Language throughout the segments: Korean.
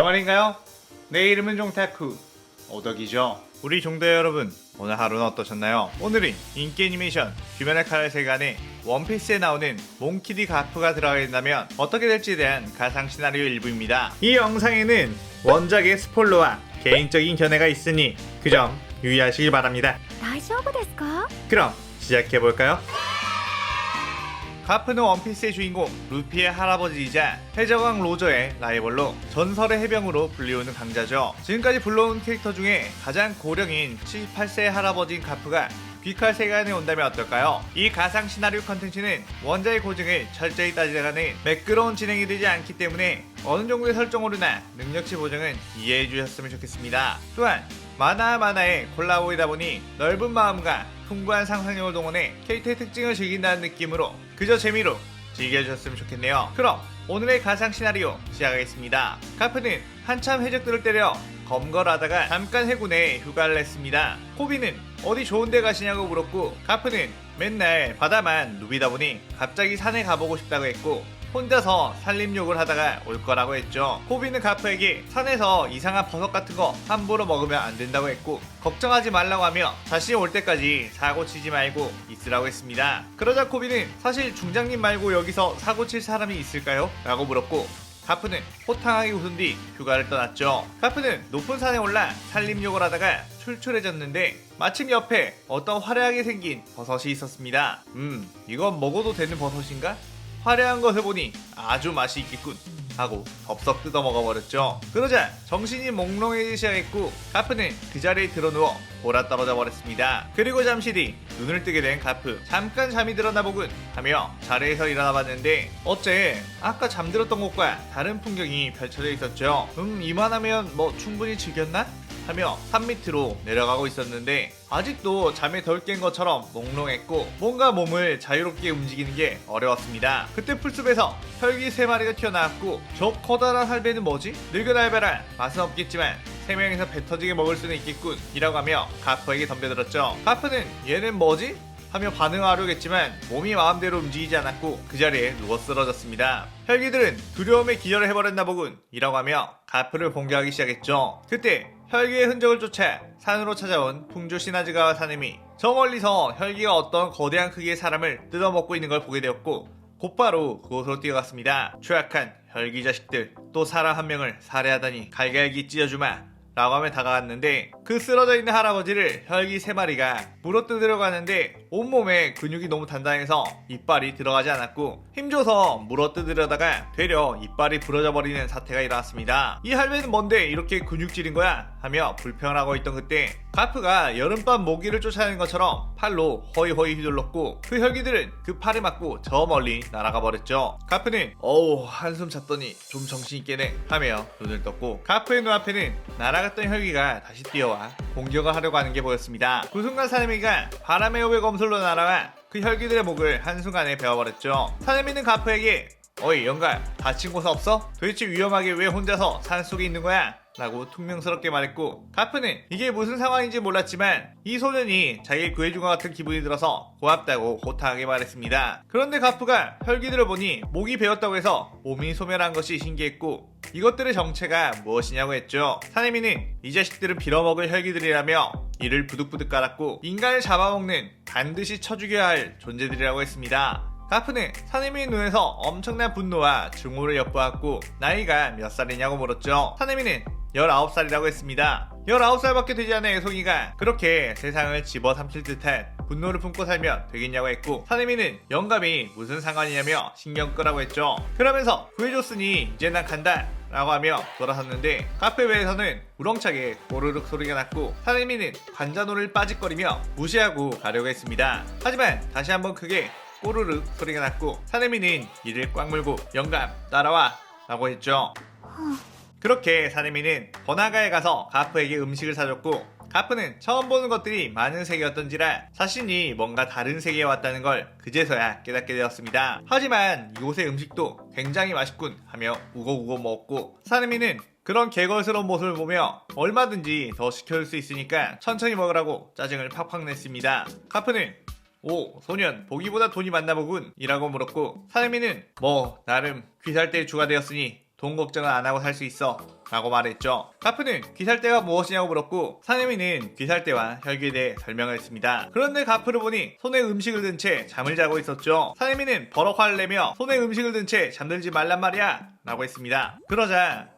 안녕하신가요? 내 이름은 종타쿠 오덕이죠. 우리 종도 여러분, 오늘 하루는 어떠셨나요? 오늘은 인기 애니메이션 귀멸의 칼날 세간에 원피스에 나오는 몽키디 가프가 들어가게 된다면 어떻게 될지에 대한 가상 시나리오 일부입니다. 이 영상에는 원작의 스포일러와 개인적인 견해가 있으니 그 점 유의하시길 바랍니다. 大丈夫ですか? 그럼 시작해볼까요? 가프는 원피스의 주인공 루피의 할아버지이자 해적왕 로저의 라이벌로 전설의 해병으로 불리우는 강자죠. 지금까지 불러온 캐릭터 중에 가장 고령인 78세의 할아버지인 가프가 귀칼 세간에 온다면 어떨까요? 이 가상 시나리오 컨텐츠는 원작의 고증을 철저히 따지다가는 매끄러운 진행이 되지 않기 때문에 어느 정도의 설정오류나 능력치 보정은 이해해 주셨으면 좋겠습니다. 또한 만화의 콜라보이다 보니 넓은 마음과 풍부한 상상력을 동원해 캐릭터의 특징을 즐긴다는 느낌으로 그저 재미로 즐겨주셨으면 좋겠네요. 그럼 오늘의 가상 시나리오 시작하겠습니다. 가프는 한참 해적들을 때려 검거를 하다가 잠깐 해군에 휴가를 냈습니다. 코비는 어디 좋은데 가시냐고 물었고, 가프는 맨날 바다만 누비다 보니 갑자기 산에 가보고 싶다고 했고, 혼자서 산림욕을 하다가 올 거라고 했죠. 코비는 가프에게 산에서 이상한 버섯 같은 거 함부로 먹으면 안 된다고 했고, 걱정하지 말라고 하며 자신이 올 때까지 사고 치지 말고 있으라고 했습니다. 그러자 코비는 사실 중장님 말고 여기서 사고 칠 사람이 있을까요? 라고 물었고, 가프는 호탕하게 웃은 뒤 휴가를 떠났죠. 가프는 높은 산에 올라 산림욕을 하다가 출출해졌는데 마침 옆에 어떤 화려하게 생긴 버섯이 있었습니다. 이건 먹어도 되는 버섯인가? 화려한 것을 보니 아주 맛이 있겠군 하고 덥석 뜯어 먹어버렸죠. 그러자 정신이 몽롱해지기 시작했고, 가프는 그 자리에 드러누워 골아떨어져 버렸습니다. 그리고 잠시 뒤 눈을 뜨게 된 가프. 잠깐 잠이 들었나 보군 하며 자리에서 일어나봤는데 어째 아까 잠들었던 곳과 다른 풍경이 펼쳐져 있었죠. 이만하면 뭐 충분히 즐겼나? 하며 산 밑으로 내려가고 있었는데 아직도 잠에 덜 깬 것처럼 몽롱했고 뭔가 몸을 자유롭게 움직이는 게 어려웠습니다. 그때 풀숲에서 혈기 3마리가 튀어나왔고, 저 커다란 할배는 뭐지? 늙은 할배라 맛은 없겠지만 3명이서 배 터지게 먹을 수는 있겠군 이라고 하며 가프에게 덤벼들었죠. 가프는 얘는 뭐지? 하며 반응하려겠지만 몸이 마음대로 움직이지 않았고 그 자리에 누워 쓰러졌습니다. 혈기들은 두려움에 기절을 해버렸나 보군 이라고 하며 가프를 공격하기 시작했죠. 그때 혈기의 흔적을 쫓아 산으로 찾아온 풍조 시나즈가와 사nem이 저 멀리서 혈기가 어떤 거대한 크기의 사람을 뜯어먹고 있는 걸 보게 되었고, 곧바로 그곳으로 뛰어갔습니다. 추악한 혈기 자식들, 또 사람 한 명을 살해하다니 갈갈기 찢어주마 라고 하며 다가왔는데, 그 쓰러져 있는 할아버지를 혈기 3마리가 물어뜯으려고 하는데 온몸에 근육이 너무 단단해서 이빨이 들어가지 않았고, 힘줘서 물어뜯으려다가 되려 이빨이 부러져 버리는 사태가 일어났습니다. 이 할배는 뭔데 이렇게 근육질인 거야? 하며 불평을 하고 있던 그때 가프가 여름밤 모기를 쫓아내는 것처럼 팔로 허이허이 휘둘렀고, 그 혈기들은 그 팔을 맞고 저 멀리 날아가 버렸죠. 가프는 어우 한숨 잤더니 좀 정신있게네 하며 눈을 떴고, 가프의 눈앞에는 날아갔던 혈기가 다시 뛰어와 공격을 하려고 하는 게 보였습니다. 그 순간 사네미가 바람의 호배 검술로 날아와 그 혈기들의 목을 한순간에 베어버렸죠. 사네미는 가프에게 어이 영가, 다친 곳 없어? 도대체 위험하게 왜 혼자서 산속에 있는 거야? 라고 퉁명스럽게 말했고, 가프는 이게 무슨 상황인지 몰랐지만 이 소년이 자기를 구해준 것 같은 기분이 들어서 고맙다고 호탕하게 말했습니다. 그런데 가프가 혈기들을 보니 목이 베었다고 해서 몸이 소멸한 것이 신기했고, 이것들의 정체가 무엇이냐고 했죠. 사네미는 이 자식들은 빌어먹을 혈기들이라며 이를 부득부득 깔았고, 인간을 잡아먹는 반드시 쳐죽여야 할 존재들이라고 했습니다. 가프는 사네미의 눈에서 엄청난 분노와 증오를 엿보았고, 나이가 몇 살이냐고 물었죠. 사네미는 19살이라고 했습니다. 19살밖에 되지 않은 애송이가 그렇게 세상을 집어삼킬 듯한 분노를 품고 살면 되겠냐고 했고, 사네미는 영감이 무슨 상관이냐며 신경 끄라고 했죠. 그러면서 구해줬으니 이제 난 간다 라고 하며 돌아섰는데, 카페 외에서는 우렁차게 꼬르륵 소리가 났고 사네미는 관자놀을 빠짓거리며 무시하고 가려고 했습니다. 하지만 다시 한번 크게 꼬르륵 소리가 났고 사네미는 이를 꽉 물고 영감 따라와 라고 했죠. 그렇게 사네미는 번화가에 가서 가프에게 음식을 사줬고, 가프는 처음 보는 것들이 많은 세계였던지라 자신이 뭔가 다른 세계에 왔다는 걸 그제서야 깨닫게 되었습니다. 하지만 이곳의 음식도 굉장히 맛있군 하며 우거우거 먹었고, 사네미는 그런 개걸스러운 모습을 보며 얼마든지 더 시켜줄 수 있으니까 천천히 먹으라고 짜증을 팍팍 냈습니다. 가프는 오 소년 보기보다 돈이 많나 보군 이라고 물었고, 사네미는 뭐 나름 귀살대에 주가 되었으니 돈 걱정은 안 하고 살 수 있어 라고 말했죠. 가프는 귀살대가 무엇이냐고 물었고 사내미는 귀살대와 혈기에 대해 설명을 했습니다. 그런데 가프를 보니 손에 음식을 든 채 잠을 자고 있었죠. 사내미는 버럭 화를 내며 손에 음식을 든 채 잠들지 말란 말이야 라고 했습니다. 그러자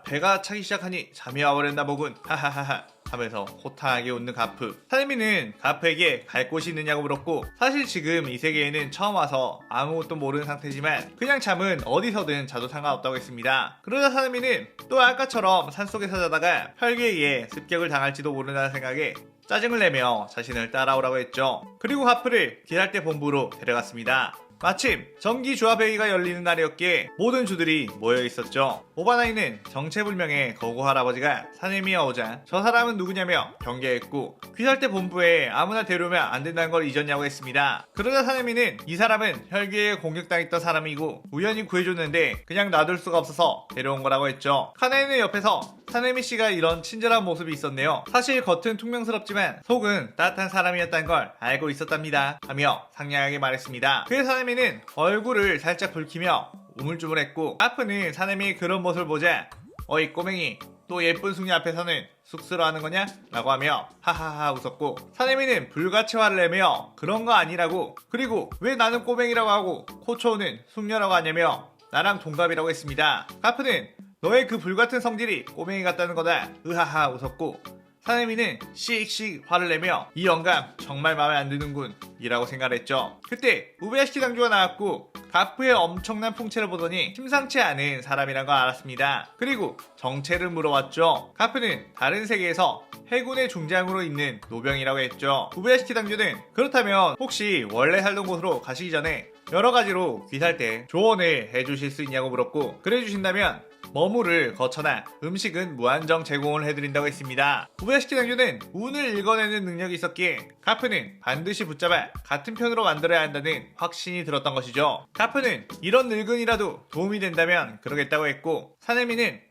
배가 차기 시작하니 잠이 와버렸나 보군 하하하하 하면서 호탕하게 웃는 가프. 사내미는 가프에게 갈 곳이 있느냐고 물었고 사실 지금 이 세계에는 처음 와서 아무것도 모르는 상태지만 그냥 잠은 어디서든 자도 상관없다고 했습니다. 그러자 사내미는 또 아까처럼 산속에서 자다가 혈기에 의해 습격을 당할지도 모른다는 생각에 짜증을 내며 자신을 따라오라고 했죠. 그리고 가프를 귀살대 본부로 데려갔습니다. 마침 정기조합회의가 열리는 날이었기에 모든 주들이 모여 있었죠. 오바나이는 정체불명의 거구 할아버지가 사내미와 오자 저 사람은 누구냐며 경계했고 귀살대 본부에 아무나 데려오면 안 된다는 걸 잊었냐고 했습니다. 그러자 사내미는 이 사람은 혈기에 공격당했던 사람이고 우연히 구해줬는데 그냥 놔둘 수가 없어서 데려온 거라고 했죠. 카나이는 옆에서 사내미 씨가 이런 친절한 모습이 있었네요. 사실 겉은 퉁명스럽지만 속은 따뜻한 사람이었다는 걸 알고 있었답니다. 하며 상냥하게 말했습니다. 그의 사내미는 얼굴을 살짝 붉히며 우물쭈물했고 가프는 사내미의 그런 모습을 보자 어이 꼬맹이 또 예쁜 숙녀 앞에서는 쑥스러워하는 거냐? 라고 하며 하하하 웃었고 사내미는 불같이 화를 내며 그런 거 아니라고 그리고 왜 나는 꼬맹이라고 하고 코초우는 숙녀라고 하냐며 나랑 동갑이라고 했습니다. 가프는 너의 그 불같은 성질이 꼬맹이 같다는 거다 으하하 웃었고 사내미는 씩씩 화를 내며 이 영감 정말 마음에 안 드는군 이라고 생각을 했죠. 그때 우베야시키 당주가 나왔고 가프의 엄청난 풍채를 보더니 심상치 않은 사람이란 걸 알았습니다. 그리고 정체를 물어봤죠. 가프는 다른 세계에서 해군의 중장으로 있는 노병이라고 했죠. 우베야시키 당주는 그렇다면 혹시 원래 살던 곳으로 가시기 전에 여러가지로 귀살때 조언을 해주실 수 있냐고 물었고 그래 주신다면 머무를 거쳐나 음식은 무한정 제공을 해드린다고 했습니다. 우베야시키 당주는 운을 읽어내는 능력이 있었기에 가프는 반드시 붙잡아 같은 편으로 만들어야 한다는 확신이 들었던 것이죠. 가프는 이런 늙은이라도 도움이 된다면 그러겠다고 했고 사내미는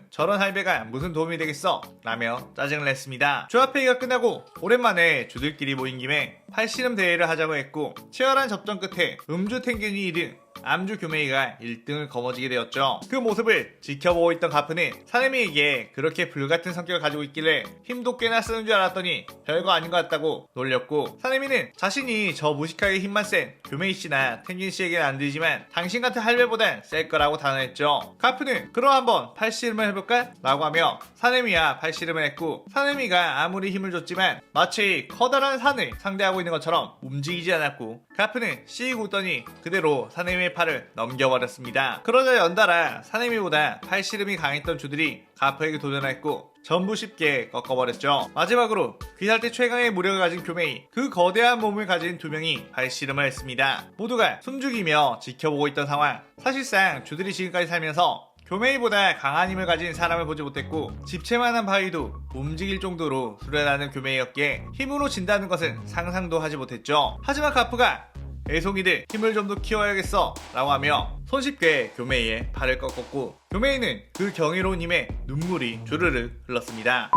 저런 할배가 무슨 도움이 되겠어 라며 짜증을 냈습니다. 조합회의가 끝나고 오랜만에 주들끼리 모인 김에 팔씨름 대회를 하자고 했고 치열한 접전 끝에 음주 탱균이 2등 암주 교메이가 1등을 거머쥐게 되었죠. 그 모습을 지켜보고 있던 가프는 사내미에게 그렇게 불같은 성격을 가지고 있길래 힘도 꽤나 쓰는 줄 알았더니 별거 아닌 것 같다고 놀렸고 사내미는 자신이 저 무식하게 힘만 센 교메이씨나 탱균씨에게는 안 되지만 당신 같은 할배보단 셀 거라고 단언했죠. 가프는 그럼 한번 팔씨름을 해볼까? 라고 하며 사내미와 팔씨름을 했고 사내미가 아무리 힘을 줬지만 마치 커다란 산을 상대하고 있는 것처럼 움직이지 않았고 가프는 씩 웃더니 그대로 사내미의 팔을 넘겨버렸습니다. 그러자 연달아 사내미보다 팔씨름이 강했던 주들이 가프에게 도전했고 전부 쉽게 꺾어버렸죠. 마지막으로 귀살대 최강의 무력을 가진 교메이 그 거대한 몸을 가진 두 명이 팔씨름을 했습니다. 모두가 숨죽이며 지켜보고 있던 상황. 사실상 주들이 지금까지 살면서 교메이보다 강한 힘을 가진 사람을 보지 못했고 집채만한 바위도 움직일 정도로 수련하는 교메이였기에 힘으로 진다는 것은 상상도 하지 못했죠. 하지만 가프가 애송이들 힘을 좀 더 키워야겠어 라고 하며 손쉽게 교메이의 팔을 꺾었고 교메이는 그 경이로운 힘에 눈물이 주르륵 흘렀습니다.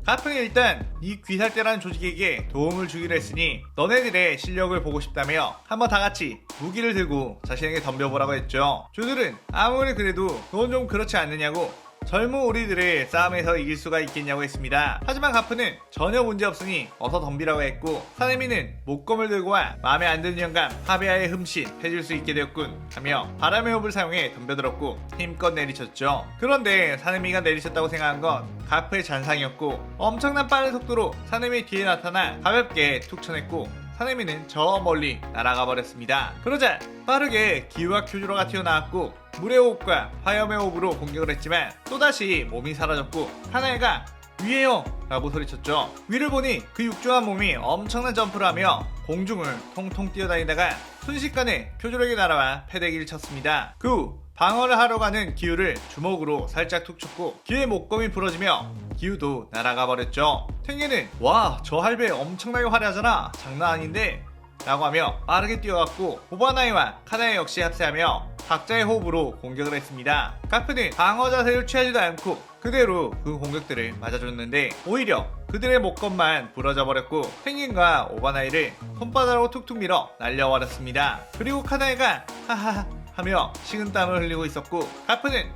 가프는 일단 이 귀살대라는 조직에게 도움을 주기로 했으니 너네들의 실력을 보고 싶다며 한번 다같이 무기를 들고 자신에게 덤벼보라고 했죠. 주들은 아무리 그래도 그건 좀 그렇지 않느냐고 젊은 우리들을 싸움에서 이길 수가 있겠냐고 했습니다. 하지만 가프는 전혀 문제없으니 어서 덤비라고 했고 사내미는 목검을 들고 와 마음에 안 드는 영감 하베아의 흠씬 해줄 수 있게 되었군 하며 바람의 호흡을 사용해 덤벼들었고 힘껏 내리쳤죠. 그런데 사내미가 내리쳤다고 생각한 건 가프의 잔상이었고 엄청난 빠른 속도로 사내미 뒤에 나타나 가볍게 툭 쳐냈고 사내미는 저 멀리 날아가 버렸습니다. 그러자 빠르게 기우와 큐주로가 튀어나왔고 물의 호흡과 화염의 호흡으로 공격을 했지만 또다시 몸이 사라졌고 카나에가 위에요! 라고 소리쳤죠. 위를 보니 그 육중한 몸이 엄청난 점프를 하며 공중을 통통 뛰어다니다가 순식간에 큐주로에게 날아와 패대기를 쳤습니다. 그 후 방어를 하러 가는 기우를 주먹으로 살짝 툭 쳤고 기우의 목검이 부러지며 기우도 날아가 버렸죠. 탱기는 와 저 할배 엄청나게 화려하잖아 장난 아닌데 라고 하며 빠르게 뛰어갔고 오바나이와 카나에 역시 합세하며 각자의 호흡으로 공격을 했습니다. 가프는 방어 자세를 취하지도 않고 그대로 그 공격들을 맞아줬는데 오히려 그들의 목검만 부러져 버렸고 펭귄과 오바나이를 손바닥으로 툭툭 밀어 날려버렸습니다. 그리고 카나에가 하하하 하며 식은땀을 흘리고 있었고 가프는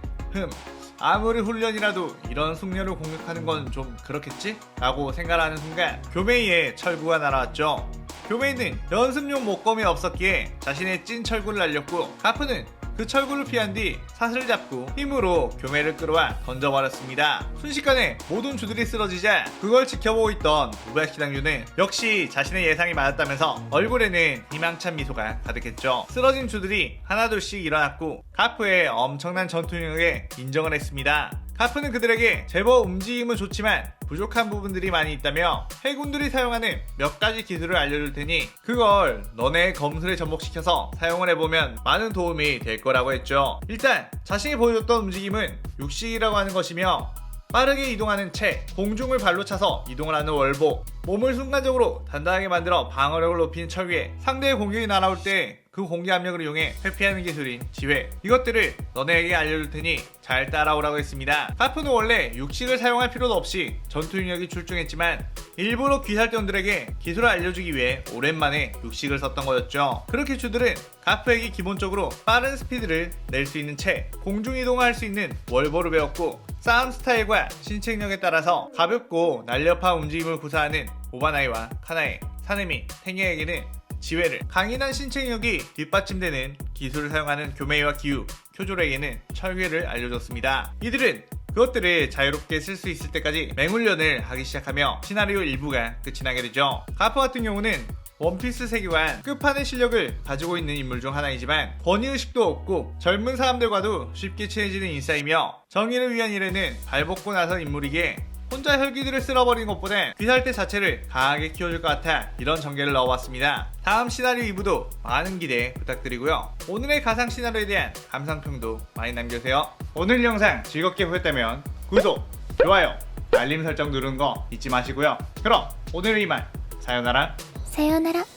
아무리 훈련이라도 이런 숙녀를 공격하는 건 좀 그렇겠지? 라고 생각하는 순간 교메이의 철구가 날아왔죠. 교메이는 연습용 목검이 없었기에 자신의 찐 철구를 날렸고 가프는 그 철구를 피한 뒤 사슬을 잡고 힘으로 교메이를 끌어와 던져버렸습니다. 순식간에 모든 주들이 쓰러지자 그걸 지켜보고 있던 우바야시 당류는 역시 자신의 예상이 맞았다면서 얼굴에는 희망찬 미소가 가득했죠. 쓰러진 주들이 하나둘씩 일어났고 가프의 엄청난 전투 능력에 인정을 했습니다. 가프는 그들에게 제법 움직임은 좋지만 부족한 부분들이 많이 있다며 해군들이 사용하는 몇 가지 기술을 알려줄 테니 그걸 너네의 검술에 접목시켜서 사용을 해보면 많은 도움이 될 거라고 했죠. 일단 자신이 보여줬던 움직임은 육식이라고 하는 것이며 빠르게 이동하는 채 공중을 발로 차서 이동을 하는 월복, 몸을 순간적으로 단단하게 만들어 방어력을 높이는 철괴, 상대의 공격이 날아올 때 그 공기 압력을 이용해 회피하는 기술인 지회, 이것들을 너네에게 알려줄 테니 잘 따라오라고 했습니다. 가프는 원래 육식을 사용할 필요도 없이 전투 능력이 출중했지만 일부러 귀살대원들에게 기술을 알려주기 위해 오랜만에 육식을 썼던 거였죠. 그렇게 주들은 가프에게 기본적으로 빠른 스피드를 낼 수 있는 채 공중이동을 할 수 있는 월보를 배웠고 싸움 스타일과 신체능력에 따라서 가볍고 날렵한 움직임을 구사하는 오바나이와 카나에, 사네미, 탱야에게는 지회를, 강인한 신체능력이 뒷받침되는 기술을 사용하는 교메이와 기우, 쿄조르에게는 철괴를 알려줬습니다. 이들은 그것들을 자유롭게 쓸 수 있을 때까지 맹훈련을 하기 시작하며 시나리오 1부가 끝이 나게 되죠. 가프 같은 경우는 원피스 세계관 끝판의 실력을 가지고 있는 인물 중 하나이지만 권위의식도 없고 젊은 사람들과도 쉽게 친해지는 인싸이며 정의를 위한 일에는 발벗고 나선 인물이기에 혼자 혈기들을 쓸어버리는 것보다 귀살대 자체를 강하게 키워줄 것 같아 이런 전개를 넣어봤습니다. 다음 시나리오 2부도 많은 기대 부탁드리고요. 오늘의 가상 시나리오에 대한 감상평도 많이 남겨주세요. 오늘 영상 즐겁게 보셨다면 구독, 좋아요, 알림 설정 누르는 거 잊지 마시고요. 그럼 오늘은 이만 사요나라.さようなら。